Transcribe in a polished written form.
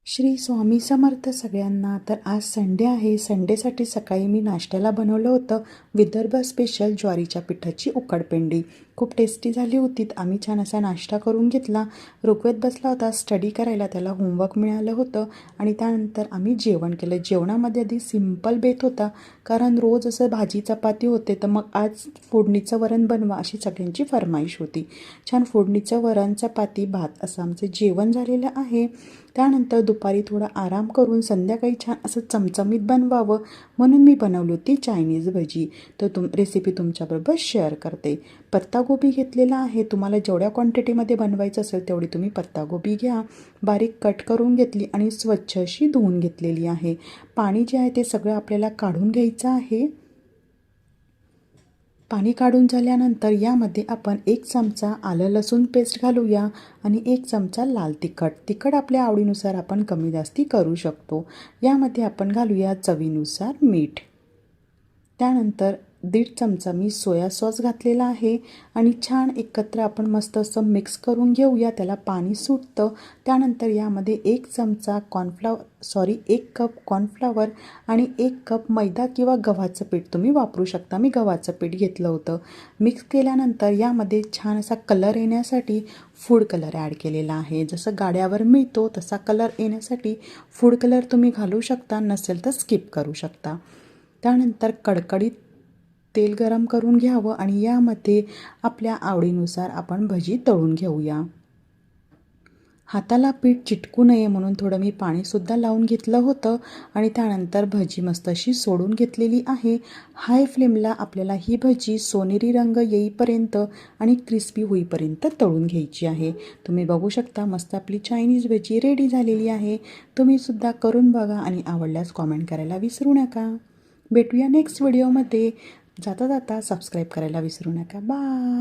श्री स्वामी समर्थ सगळ्यांना. तर आज संडे आहे. संडेसाठी सकाळी मी नाश्त्याला बनवलं होतं विदर्भ स्पेशल ज्वारीच्या पिठाची उकडपेंडी. खूप टेस्टी झाली होती. आम्ही छान असा नाश्ता करून घेतला. ऋग्वेद बसला होता स्टडी करायला, त्याला होमवर्क मिळालं होतं आणि त्यानंतर आम्ही जेवण केलं. जेवणामध्ये आधी सिम्पल बेत होता, कारण रोज असं भाजी चपाती होते, तर मग आज फोडणीचं वरण बनवा अशी सगळ्यांची फरमाईश होती. छान फोडणीचं वरण, चपाती, भात असं आमचं जेवण झालेलं आहे. त्यानंतर दुपारी थोडा आराम करून संध्याकाळी छान असं चमचमीत बनवावं म्हणून मी बनवली होती चायनीज भजी. तर रेसिपी तुमच्याबरोबर शेअर करते. पत्तागोबी घेतलेला आहे. तुम्हाला जेवढ्या क्वांटिटीमध्ये बनवायचं असेल तेवढी तुम्ही पत्तागोबी घ्या. बारीक कट करून घेतली आणि स्वच्छ अशी धुवून घेतलेली आहे. पाणी जे आहे ते सगळं आपल्याला काढून घ्यायचं आहे. पाणी काढून झाल्यानंतर यामध्ये आपण 1 चमचा आलं लसूण पेस्ट घालूया आणि 1 चमचा लाल तिखट. तिखट आपल्या आवडीनुसार आपण कमी जास्ती करू शकतो. यामध्ये आपण घालूया चवीनुसार मीठ. त्यानंतर 1.5 चमचा मी सोया सॉस घातलेला आहे आणि छान एकत्र आपण मस्त असं मिक्स करून घेऊया. त्याला पाणी सुटतं. त्यानंतर यामध्ये 1 चमचा 1 कप कॉर्नफ्लॉवर आणि 1 कप मैदा किंवा गव्हाचं पीठ तुम्ही वापरू शकता. मी गव्हाचं पीठ घेतलं होतं. मिक्स केल्यानंतर यामध्ये छान असा कलर येण्यासाठी फूड कलर ॲड केलेला आहे. जसं गाड्यावर मिळतो तसा कलर येण्यासाठी फूड कलर तुम्ही घालू शकता, नसेल तर स्किप करू शकता. त्यानंतर कडकडीत तेल गरम करून घ्यावं आणि यामध्ये आपल्या आवडीनुसार आपण भजी तळून घेऊया. हाताला पीठ चिटकू नये म्हणून थोडं मी पाणीसुद्धा लावून घेतलं होतं आणि त्यानंतर भजी मस्त अशी सोडून घेतलेली आहे. हाय फ्लेमला आपल्याला ही भजी सोनेरी रंग येईपर्यंत आणि क्रिस्पी होईपर्यंत तळून घ्यायची आहे. तुम्ही बघू शकता मस्त आपली चायनीज भजी रेडी झालेली आहे. तुम्हीसुद्धा करून बघा आणि आवडल्यास कॉमेंट करायला विसरू नका. भेटूया नेक्स्ट व्हिडिओमध्ये. जाता जाता सबस्क्राईब करायला विसरू नका. बाय.